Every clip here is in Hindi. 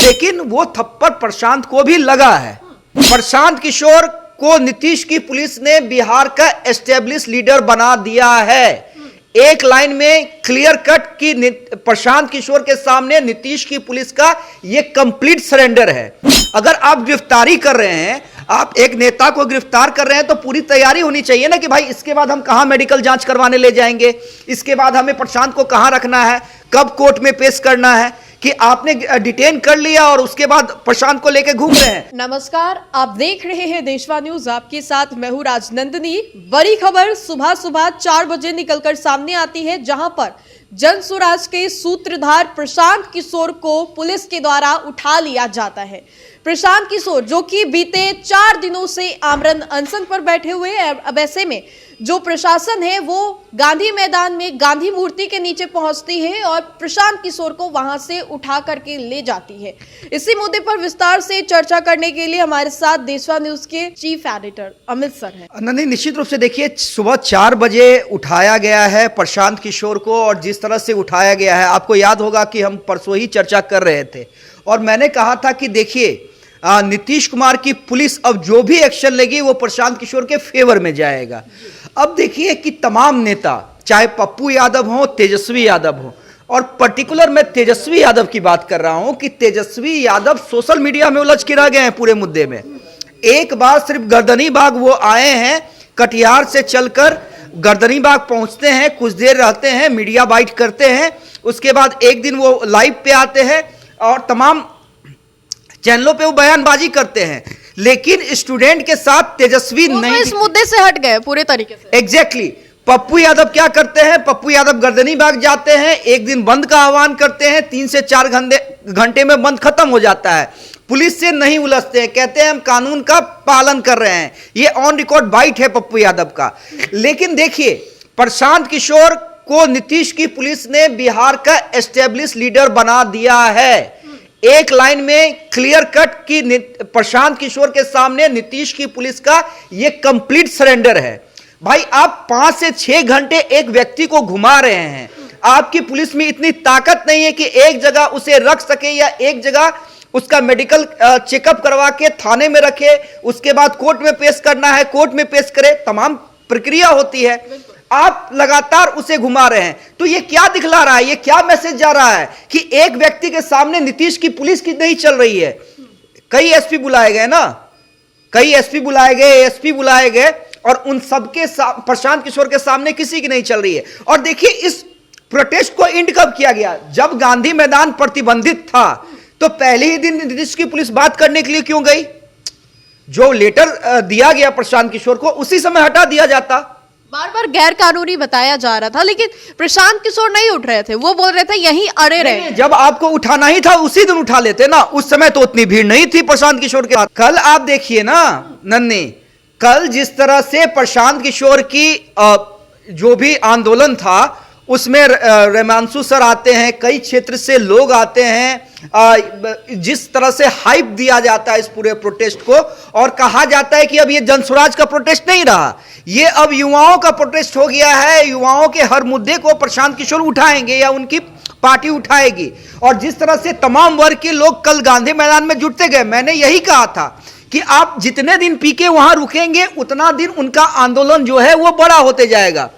लेकिन वो थप्पड़ प्रशांत को भी लगा है। प्रशांत किशोर को नीतीश की पुलिस ने बिहार का एस्टेब्लिश लीडर बना दिया है। एक लाइन में क्लियर कट कि प्रशांत किशोर के सामने नीतीश की पुलिस का यह कंप्लीट सरेंडर है। अगर आप गिरफ्तारी कर रहे हैं, आप एक नेता को गिरफ्तार कर रहे हैं, तो पूरी तैयारी होनी चाहिए ना कि भाई इसके बाद हम कहां मेडिकल जांच करवाने ले जाएंगे, इसके बाद हमें प्रशांत को कहां रखना है, कब कोर्ट में पेश करना है। कि आपने डिटेन कर लिया और उसके बाद प्रशांत को लेकर घूम रहे हैं। नमस्कार, आप देख रहे हैं देशवा न्यूज। आपके साथ मैं हूं राजनंदिनी। बड़ी खबर सुबह सुबह 4 बजे निकलकर सामने आती है, जहां पर जन स्वराज के सूत्रधार प्रशांत किशोर को पुलिस के द्वारा उठा लिया जाता है। प्रशांत किशोर जो कि बीते 4 दिनों से आमरण अनशन पर बैठे हुए हैं। अब ऐसे में जो प्रशासन है वो गांधी मैदान में गांधी मूर्ति के नीचे पहुंचती है और प्रशांत किशोर को वहां से उठा करके ले जाती है। इसी मुद्दे पर विस्तार से चर्चा करने के लिए हमारे साथ देशवा न्यूज के चीफ एडिटर अमित सर हैं। नहीं, निश्चित रूप से देखिए, सुबह 4 बजे उठाया गया है प्रशांत किशोर को, और जिस तरह से उठाया गया है, आपको याद होगा कि हम परसों ही चर्चा कर रहे थे और मैंने कहा था कि देखिए नीतीश कुमार की पुलिस अब जो भी एक्शन लेगी वो प्रशांत किशोर के फेवर में जाएगा। अब देखिए कि तमाम नेता, चाहे पप्पू यादव हो, तेजस्वी यादव हो, और पर्टिकुलर मैं तेजस्वी यादव की बात कर रहा हूं कि तेजस्वी यादव सोशल मीडिया में उलझ के रह गए हैं पूरे मुद्दे में। एक बार सिर्फ गर्दनी बाग वो आए हैं, कटिहार से चलकर गर्दनी बाग पहुंचते हैं, कुछ देर रहते हैं, मीडिया बाइट करते हैं, उसके बाद एक दिन वो लाइव पे आते हैं और तमाम चैनलों पे वो बयानबाजी करते हैं, लेकिन स्टूडेंट के साथ तेजस्वी नहीं, इस मुद्दे से हट गए पूरे तरीके से। एग्जैक्टली। पप्पू यादव क्या करते हैं, पप्पू यादव गर्दनी बाग जाते हैं, एक दिन बंद का आह्वान करते हैं, 3 से 4 घंटे में बंद खत्म हो जाता है। पुलिस से नहीं उलझते हैं, कहते हैं हम कानून का पालन कर रहे हैं। ये ऑन रिकॉर्ड बाइट है पप्पू यादव का। लेकिन देखिए, प्रशांत किशोर को नीतीश की पुलिस ने बिहार का एस्टेब्लिश लीडर बना दिया है। एक लाइन में क्लियर कट कि प्रशांत किशोर के सामने नीतीश की पुलिस का यह कंप्लीट सरेंडर है। भाई आप 5 से 6 घंटे एक व्यक्ति को घुमा रहे हैं, आपकी पुलिस में इतनी ताकत नहीं है कि एक जगह उसे रख सके या एक जगह उसका मेडिकल चेकअप करवा के थाने में रखे, उसके बाद कोर्ट में पेश करना है, कोर्ट में पेश करे, तमाम प्रक्रिया होती है। आप लगातार उसे घुमा रहे हैं, तो ये क्या दिखला रहा है, ये क्या मैसेज जा रहा है कि एक व्यक्ति के सामने नीतीश की पुलिस की नहीं चल रही है। कई एसपी बुलाए गए ना, कई एसपी बुलाए गए, एसपी बुलाए गए, और उन सबके प्रशांत किशोर के सामने किसी की नहीं चल रही है। और देखिए, इस प्रोटेस्ट को एंड कब किया गया, जब गांधी मैदान प्रतिबंधित था, तो पहले ही दिन नीतीश की पुलिस बात करने के लिए क्यों गई? जो लेटर दिया गया प्रशांत किशोर को, उसी समय हटा दिया जाता। बार बार गैर कानूनी बताया जा रहा था, लेकिन प्रशांत किशोर नहीं उठ रहे थे, वो बोल रहे थे यहीं अड़े रहे। जब आपको उठाना ही था उसी दिन उठा लेते ना, उस समय तो उतनी भीड़ नहीं थी प्रशांत किशोर के साथ। कल आप देखिए ना नन्नी, कल जिस तरह से प्रशांत किशोर की जो भी आंदोलन था उसमें रेमांशु सर आते हैं, कई क्षेत्र से लोग आते हैं, जिस तरह से हाइप दिया जाता है इस पूरे प्रोटेस्ट को, और कहा जाता है कि अब ये जन स्वराज का प्रोटेस्ट नहीं रहा, ये अब युवाओं का प्रोटेस्ट हो गया है। युवाओं के हर मुद्दे को प्रशांत किशोर उठाएंगे या उनकी पार्टी उठाएगी। और जिस तरह से तमाम वर्ग के लोग कल गांधी मैदान में जुटते गए, मैंने यही कहा था कि आप जितने दिन पी के वहां रुकेंगे उतना दिन उनका आंदोलन जो है वो बड़ा होते जाएगा।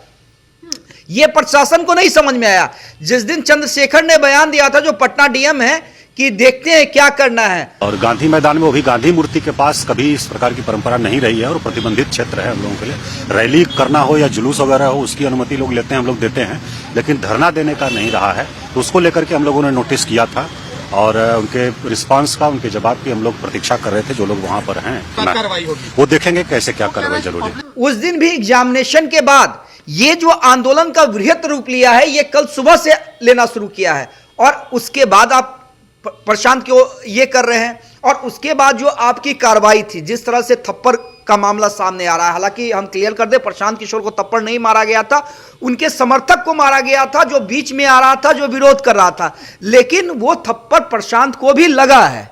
ये प्रशासन को नहीं समझ में आया। जिस दिन चंद्रशेखर ने बयान दिया था, जो पटना डीएम है, कि देखते हैं क्या करना है, और गांधी मैदान में, वो भी गांधी मूर्ति के पास, कभी इस प्रकार की परंपरा नहीं रही है और प्रतिबंधित क्षेत्र है हम लोगों के लिए। रैली करना हो या जुलूस वगैरह हो, उसकी अनुमति लोग लेते हैं, हम लोग देते हैं, लेकिन धरना देने का नहीं रहा है। तो उसको लेकर के हम लोगों ने नोटिस किया था और उनके रिस्पांस का, उनके जवाब की हम लोग प्रतीक्षा कर रहे थे। जो लोग वहां पर हैं, कार्रवाई होगी, वो देखेंगे कैसे क्या कार्रवाई जरूरी। उस दिन भी एग्जामिनेशन के बाद ये जो आंदोलन का वृहत रूप लिया है, ये कल सुबह से लेना शुरू किया है, और उसके बाद आप प्रशांत को ये कर रहे हैं, और उसके बाद जो आपकी कार्रवाई थी, जिस तरह से थप्पड़ का मामला सामने आ रहा है, हालांकि हम क्लियर कर दे, प्रशांत किशोर को थप्पड़ नहीं मारा गया था, उनके समर्थक को मारा गया था, जो बीच में आ रहा था, जो विरोध कर रहा था, लेकिन वो थप्पड़ प्रशांत को भी लगा है।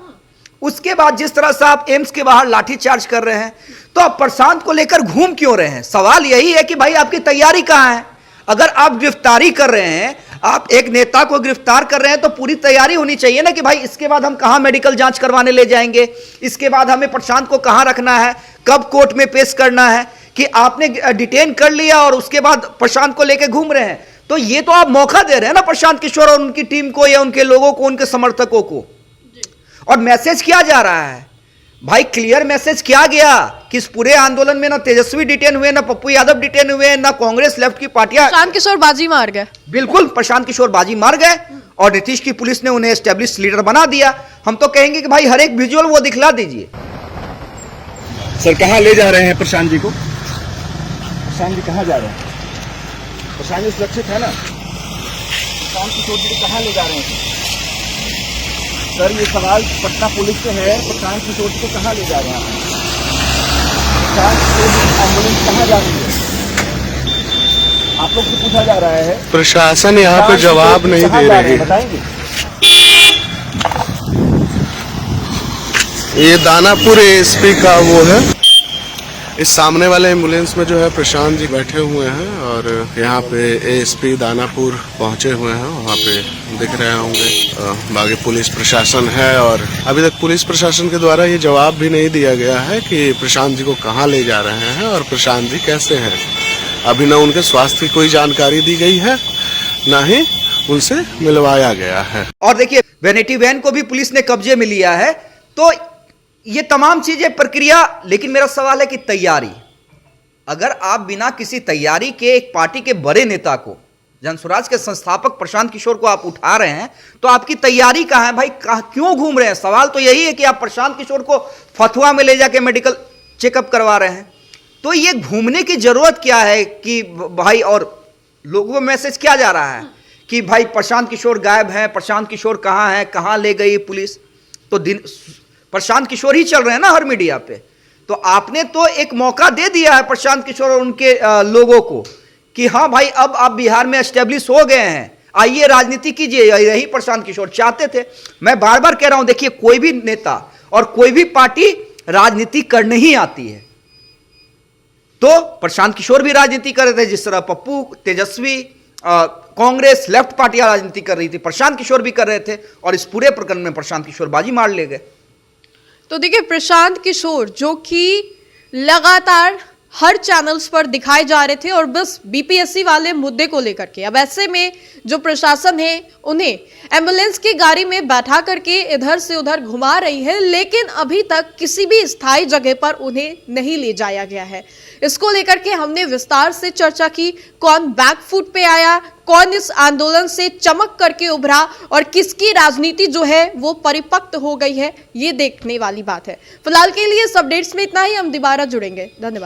उसके बाद जिस तरह से आप एम्स के बाहर लाठीचार्ज कर रहे हैं, तो आप प्रशांत को लेकर घूम क्यों रहे हैं? सवाल यही है कि भाई आपकी तैयारी कहां है? अगर आप गिरफ्तारी कर रहे हैं, आप एक नेता को गिरफ्तार कर रहे हैं तो पूरी तैयारी होनी चाहिए ना कि भाई इसके बाद हम कहां मेडिकल जांच करवाने ले जाएंगे, इसके बाद हमें प्रशांत को कहां रखना है, कब कोर्ट में पेश करना है। कि आपने डिटेन कर लिया और उसके बाद प्रशांत को लेके घूम रहे हैं, तो ये तो आप मौका दे रहे हैं ना प्रशांत किशोर और उनकी टीम को या उनके लोगों को, उनके समर्थकों को। और मैसेज क्या जा रहा है भाई, क्लियर मैसेज क्या गया कि इस पूरे आंदोलन में ना तेजस्वी डिटेन हुए, ना पप्पू यादव डिटेन हुए, ना कांग्रेस लेफ्ट की पार्टियां। प्रशांत किशोर बाजी मार गए। बिल्कुल, प्रशांत किशोर बाजी मार गए और नीतीश की पुलिस ने उन्हें एस्टेब्लिश लीडर बना दिया। हम तो कहेंगे कि भाई हर एक विजुअल वो दिखला दीजिए। सर कहाँ ले जा रहे हैं प्रशांत जी को? प्रशांत जी कहाँ जा रहे हैं? प्रशांत जी सुरक्षित है ना? प्रशांत किशोर जी को कहाँ ले जा रहे हैं सर? ये सवाल पटना पुलिस से है, प्रशांत किशोर जी को कहाँ ले जा रहे हैं? प्रशांत किशोर जी की एम्बुलेंस कहाँ जा रही है? आप लोग से पूछा जा रहा है। प्रशासन यहाँ पे जवाब नहीं दे रही है। बताएंगे? ये दानापुर एएसपी का वो है, इस सामने वाले एम्बुलेंस में जो है प्रशांत जी बैठे हुए हैं और यहाँ पे एएसपी दानापुर पहुंचे हुए हैं, वहाँ पे दिख रहे होंगे। बाकी पुलिस प्रशासन है और अभी तक पुलिस प्रशासन के द्वारा ये जवाब भी नहीं दिया गया है कि प्रशांत जी को कहाँ ले जा रहे हैं और प्रशांत जी कैसे हैं। अभी न उनके स्वास्थ्य की कोई जानकारी दी गई है, न ही उनसे मिलवाया गया है। और देखिए वैनिटी वैन को भी पुलिस ने कब्जे में लिया है। तो ये तमाम चीजें प्रक्रिया, लेकिन मेरा सवाल है कि तैयारी, अगर आप बिना किसी तैयारी के एक पार्टी के बड़े नेता को, जनसुराज के संस्थापक प्रशांत किशोर को आप उठा रहे हैं, तो आपकी तैयारी कहां है भाई? क्यों घूम रहे हैं? सवाल तो यही है कि आप प्रशांत किशोर को फतुआ में ले जाके मेडिकल चेकअप करवा रहे हैं, तो ये घूमने की जरूरत क्या है कि भाई? और लोगों को मैसेज क्या जा रहा है कि भाई प्रशांत किशोर गायब है, प्रशांत किशोर कहां है, कहां ले गई पुलिस? तो दिन प्रशांत किशोर ही चल रहे हैं ना हर मीडिया पे। तो आपने तो एक मौका दे दिया है प्रशांत किशोर और उनके लोगों को कि हाँ भाई अब आप बिहार में एस्टेब्लिश हो गए हैं, आइए राजनीति कीजिए। यही प्रशांत किशोर चाहते थे। मैं बार बार कह रहा हूं, देखिए कोई भी नेता और कोई भी पार्टी राजनीति करने ही आती है। तो प्रशांत किशोर भी राजनीति कर रहे थे, जिस तरह पप्पू, तेजस्वी, कांग्रेस लेफ्ट पार्टियां राजनीति कर रही थी, प्रशांत किशोर भी कर रहे थे। और इस पूरे प्रकरण में प्रशांत किशोर बाजी मार ले गए। तो देखिए प्रशांत किशोर जो कि लगातार हर चैनल्स पर दिखाए जा रहे थे और बस बीपीएससी वाले मुद्दे को लेकर के, अब ऐसे में जो प्रशासन है उन्हें एम्बुलेंस की गाड़ी में बैठा करके इधर से उधर घुमा रही है, लेकिन अभी तक किसी भी स्थायी जगह पर उन्हें नहीं ले जाया गया है। इसको लेकर के हमने विस्तार से चर्चा की, कौन बैकफुट पे आया, कौन इस आंदोलन से चमक करके उभरा और किसकी राजनीति जो है वो परिपक्व हो गई है, ये देखने वाली बात है। फिलहाल के लिए इस अपडेट्स में इतना ही, हम दोबारा जुड़ेंगे। धन्यवाद।